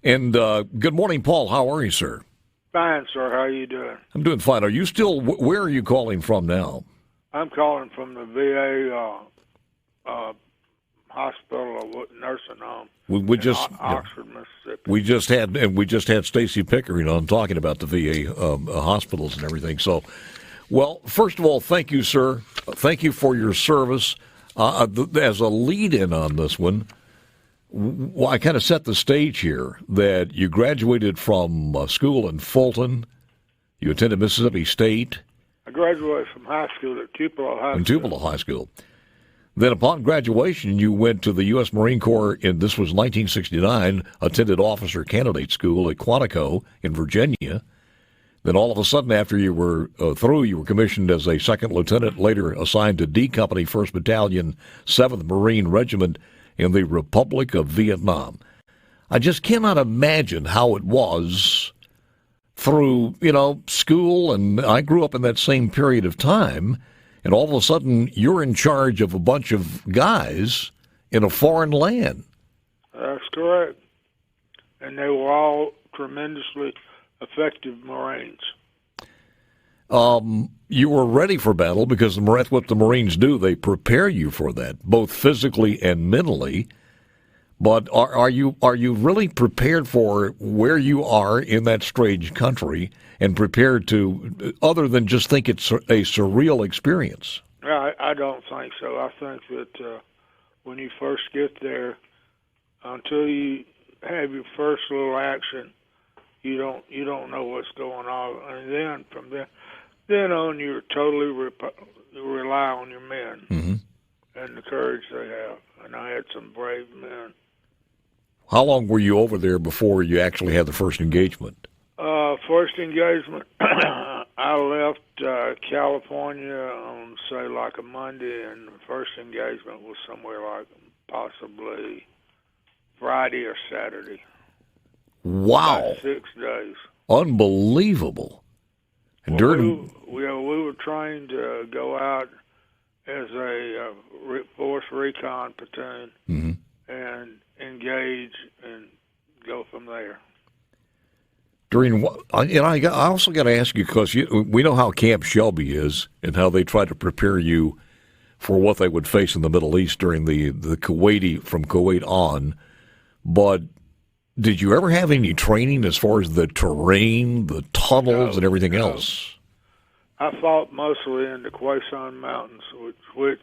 And good morning, Paul. How are you, sir? Fine, sir. How are you doing? I'm doing fine. Are you still, where are you calling from now? I'm calling from the VA hospital or nursing home We just Oxford, Mississippi. we just had Stacy Pickering on talking about the VA hospitals and everything. So, well, first of all, thank you, sir. Thank you for your service. As a lead-in on this one, well, I kind of set the stage here that you graduated from school in Fulton. You attended Mississippi State. I graduated from high school at Tupelo High School. In Tupelo High School. Then upon graduation, you went to the U.S. Marine Corps, this was 1969, attended Officer Candidate School at Quantico in Virginia. Then all of a sudden, after you were through, you were commissioned as a second lieutenant, later assigned to D Company, 1st Battalion, 7th Marine Regiment in the Republic of Vietnam. I just cannot imagine how it was through, school, and I grew up in that same period of time, and all of a sudden you're in charge of a bunch of guys in a foreign land. That's correct. And they were all tremendously effective Marines. You were ready for battle because that's what the Marines do. They prepare you for that, both physically and mentally. But are you really prepared for where you are in that strange country and prepared to, other than just think it's a surreal experience? I don't think so. I think that when you first get there, until you have your first little action, you don't know what's going on, and then from then on, you're totally rely on your men and the courage they have. And I had some brave men. How long were you over there before you actually had the first engagement? First engagement, I left California on, say, like a Monday, and the first engagement was somewhere like possibly Friday or Saturday. Wow. About 6 days. Unbelievable. And we were trained to go out as a force recon platoon and engage and go from there. I also got to ask you, because we know how Camp Shelby is and how they try to prepare you for what they would face in the Middle East during the Kuwaiti, from Kuwait on. But did you ever have any training as far as the terrain, the tunnels, and everything else? I fought mostly in the Quaison Mountains, which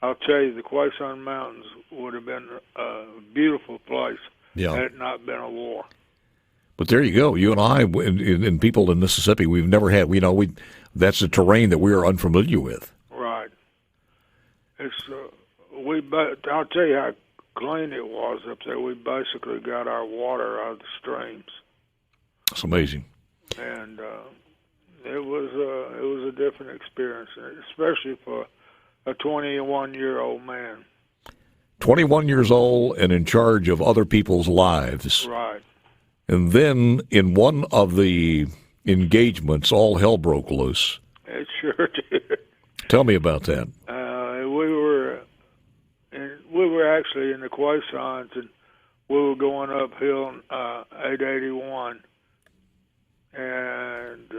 I'll tell you, the Quaison Mountains would have been a beautiful place had it not been a war. But there you go. You and I, and people in Mississippi, we've never had. That's a terrain that we are unfamiliar with. Right. It's I'll tell you how clean it was up there. We basically got our water out of the streams. It's amazing. And it was a different experience, especially for a 21-year-old man. 21 years old and in charge of other people's lives. Right. And then in one of the engagements, all hell broke loose. It sure did. Tell me about that. We were actually in the Quaisans, and we were going uphill 881, and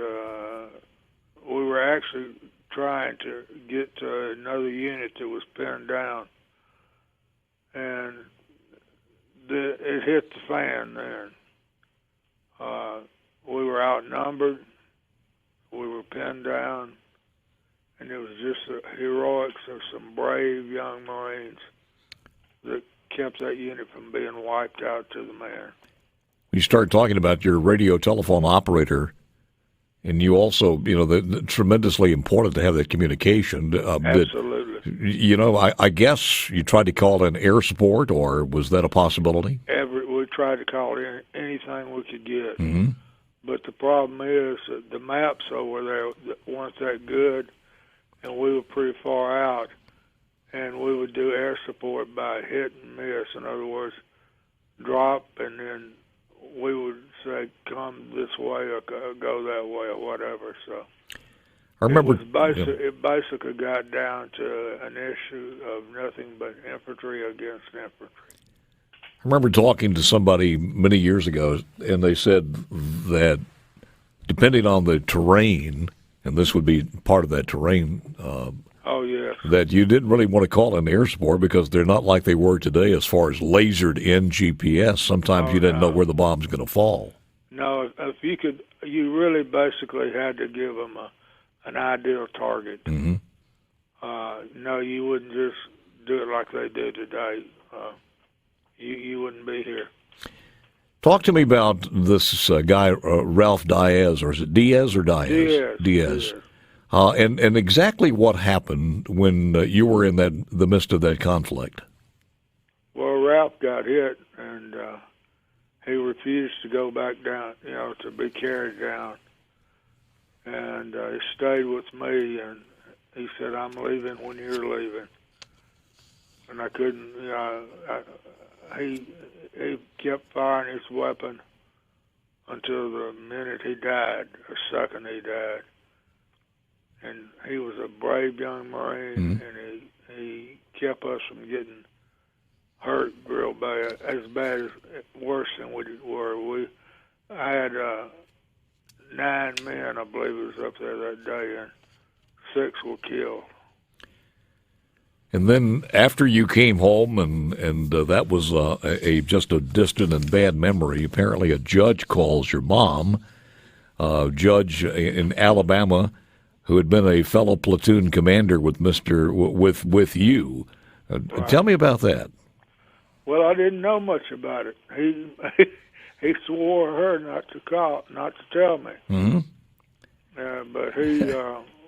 we were actually trying to get to another unit that was pinned down, and it hit the fan there. We were outnumbered, we were pinned down, and it was just the heroics of some brave young Marines that kept that unit from being wiped out to the man. You start talking about your radio telephone operator, and you also, tremendously important to have that communication. Absolutely. I guess you tried to call in air support, or was that a possibility? We tried to call in anything we could get. Mm-hmm. But the problem is that the maps over there weren't that good, and we were pretty far out, and we would do air support by hit and miss. In other words, drop, and then we would say, come this way or go that way or whatever. So I remember it basically got down to an issue of nothing but infantry against infantry. remember talking to somebody many years ago, and they said that depending on the terrain, and this would be part of that terrain, Oh, yes. that you didn't really want to call it an air support because they're not like they were today as far as lasered in GPS. Sometimes you didn't know where the bomb's going to fall. No, if you could, you really basically had to give them an ideal target. Mm-hmm. No, you wouldn't just do it like they do today. You wouldn't be here. Talk to me about this guy, Ralph Diaz, or is it Diaz or Diaz? Diaz. And exactly what happened when you were in the midst of that conflict. Well, Ralph got hit, and he refused to go back down, to be carried down. And he stayed with me, and he said, "I'm leaving when you're leaving." And I couldn't, he kept firing his weapon until the minute he died, or second he died. And he was a brave young Marine, and he kept us from getting hurt real bad, worse than we were. I had 9 men, I believe it was up there that day, and 6 were killed. And then after you came home, and that was just a distant and bad memory. Apparently, a judge calls your mom, judge in Alabama, who had been a fellow platoon commander with with you. Right. Tell me about that. Well, I didn't know much about it. He swore her not to tell me. Mm-hmm. But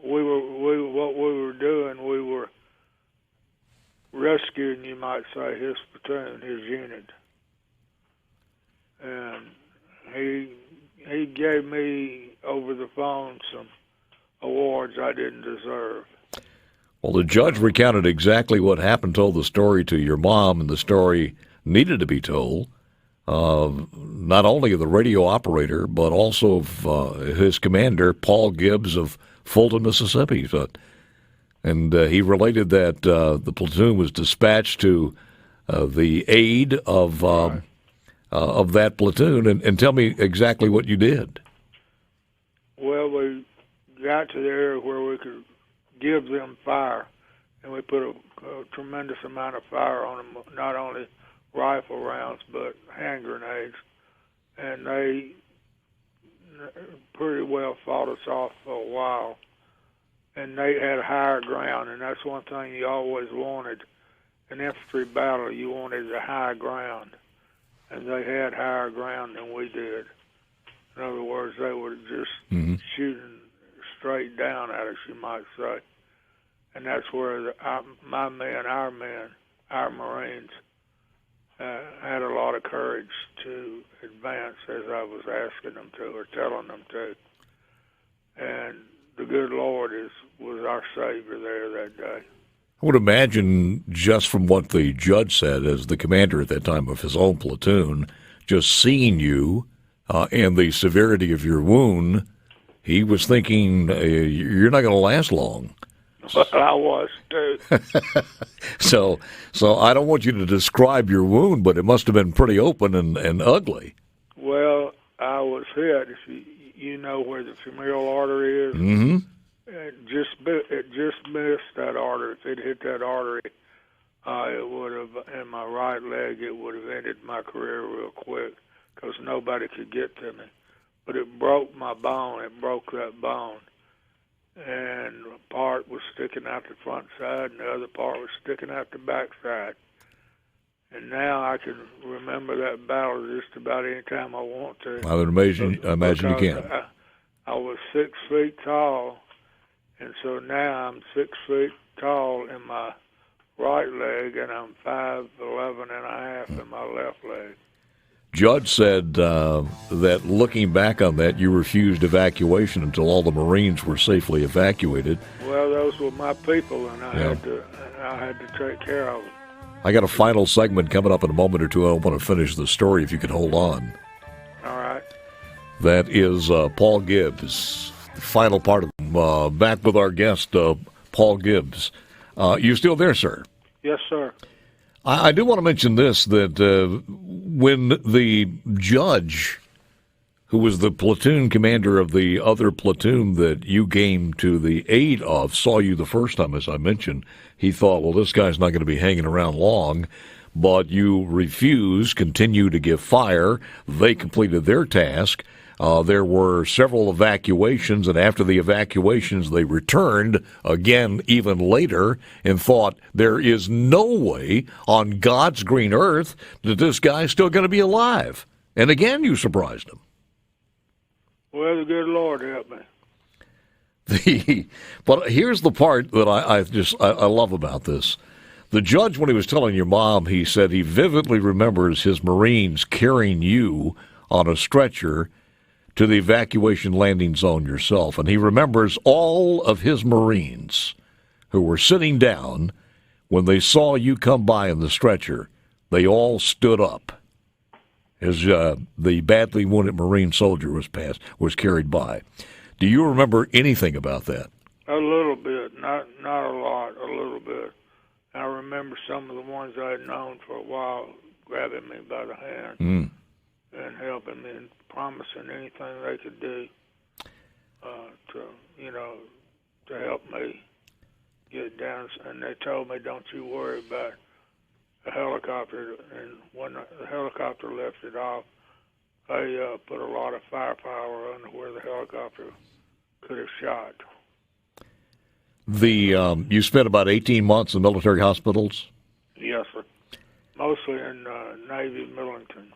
what we were doing, we were rescuing, you might say, his platoon, his unit, and he gave me over the phone some awards I didn't deserve. Well, the judge recounted exactly what happened, told the story to your mom, and the story needed to be told, not only of the radio operator, but also of his commander, Paul Gibbs of Fulton, Mississippi. And he related that the platoon was dispatched to the aid of that platoon. And tell me exactly what you did. Well, we got to the area where we could give them fire, and we put a tremendous amount of fire on them, not only rifle rounds but hand grenades, and they pretty well fought us off for a while. And they had higher ground, and that's one thing you always wanted. In infantry battle, you wanted the high ground, and they had higher ground than we did. In other words, they were just shooting straight down at us, you might say. And that's where our Marines, had a lot of courage to advance as I was asking them to or telling them to. And the good Lord was our Savior there that day. I would imagine, just from what the judge said as the commander at that time of his own platoon, just seeing you and the severity of your wound, he was thinking, you're not going to last long. Well, I was, too. So I don't want you to describe your wound, but it must have been pretty open and ugly. Well, I was hit. If you know where the femoral artery is, mm-hmm. it just missed that artery. If it hit that artery, it would have, in my right leg, it would have ended my career real quick because nobody could get to me. But it broke my bone. It broke that bone. And a part was sticking out the front side, and the other part was sticking out the back side. And now I can remember that battle just about any time I want to. I would imagine you can. I was 6 feet tall, and so now I'm 6 feet tall in my right leg, and I'm 5'11" and a half in my left leg. Judge said that looking back on that, you refused evacuation until all the Marines were safely evacuated. Well, those were my people, and I had to take care of them. I got a final segment coming up in a moment or two. I want to finish the story if you could hold on. All right. That is Paul Gibbs, the final part of him. Back with our guest, Paul Gibbs. You still there, sir? Yes, sir. I do want to mention this, that when the judge, who was the platoon commander of the other platoon that you came to the aid of, saw you the first time, as I mentioned, he thought, well, this guy's not going to be hanging around long, but you refused, continued to give fire. They completed their task. There were several evacuations, and after the evacuations, they returned again even later and thought there is no way on God's green earth that this guy's still going to be alive. And again, you surprised him. Well, the good Lord help me. But here's the part that I love about this. The judge, when he was telling your mom, he said he vividly remembers his Marines carrying you on a stretcher to the evacuation landing zone yourself. And he remembers all of his Marines who were sitting down when they saw you come by in the stretcher. They all stood up as the badly wounded Marine soldier was carried by. Do you remember anything about that? A little bit, not a lot, a little bit. I remember some of the ones I had known for a while grabbing me by the hand and helping me and promising anything they could do to help me get down. And they told me, don't you worry about a helicopter. And when the helicopter lifted off, they put a lot of firepower under where the helicopter could have shot. You spent about 18 months in military hospitals? Yes, sir. Mostly in Navy Millington.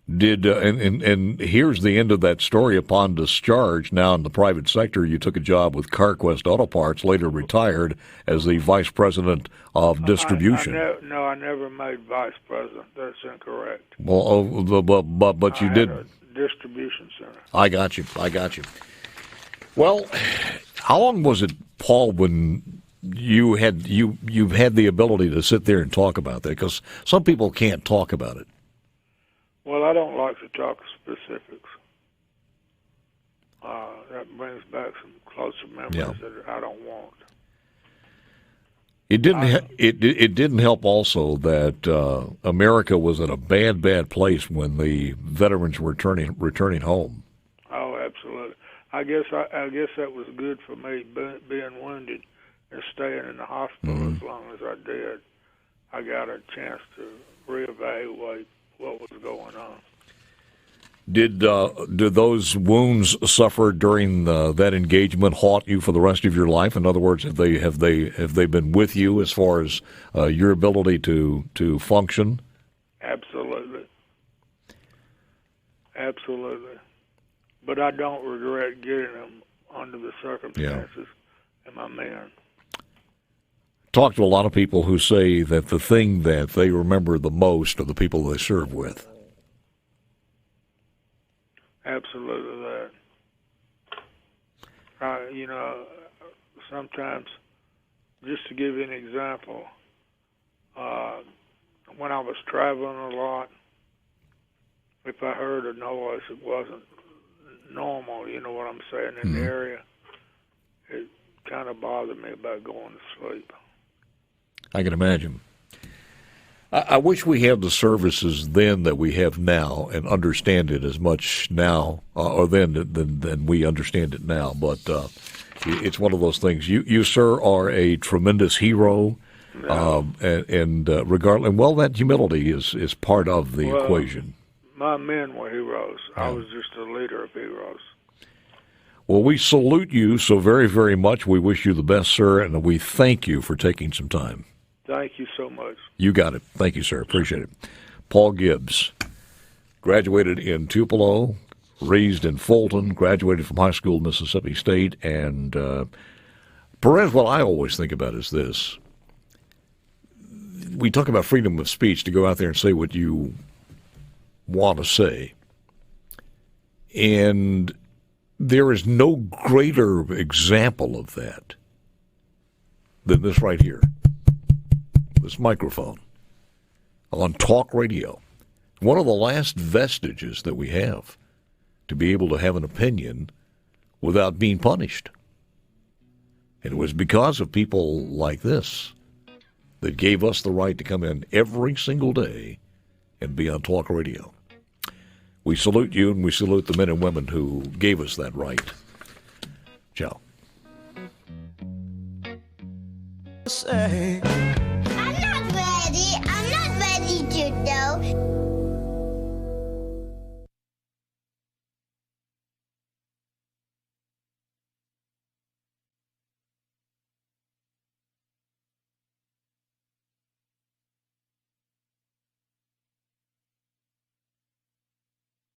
And here's the end of that story. Upon discharge, now in the private sector, you took a job with CarQuest Auto Parts, later retired as the vice president of distribution. I never made vice president. That's incorrect. Well, but you did. A distribution center. I got you. Well, how long was it, Paul, when you've had the ability to sit there and talk about that? Because some people can't talk about it. Well, I don't like to talk specifics. That brings back some closer memories that I don't want. It didn't help also that America was in a bad place when the veterans were returning home. Oh, absolutely. I guess that was good for me, being wounded and staying in the hospital as long as I did. I got a chance to reevaluate what was going on. Did those wounds suffered during that engagement haunt you for the rest of your life? In other words, have they been with you as far as your ability to function? Absolutely. But I don't regret getting them under the circumstances. And my man. Talk to a lot of people who say that the thing that they remember the most are the people they serve with. Absolutely that. Sometimes, just to give you an example, when I was traveling a lot, if I heard a noise that wasn't normal, you know what I'm saying, in the area, it kind of bothered me about going to sleep. I can imagine. I wish we had the services then that we have now and understand it as much now or then than we understand it now. But it's one of those things. You sir, are a tremendous hero, and regardless, well, that humility is part of the equation. My men were heroes. I was just a leader of heroes. Well, we salute you so very, very much. We wish you the best, sir, and we thank you for taking some time. Thank you so much. You got it. Thank you, sir. Appreciate it. Paul Gibbs, graduated in Tupelo, raised in Fulton, graduated from high school, Mississippi State, and Perez, what I always think about is this. We talk about freedom of speech, to go out there and say what you want to say. And there is no greater example of that than this right here. This microphone on talk radio. One of the last vestiges that we have to be able to have an opinion without being punished. And it was because of people like this that gave us the right to come in every single day and be on talk radio. We salute you, and we salute the men and women who gave us that right. Ciao. I'm not ready to go.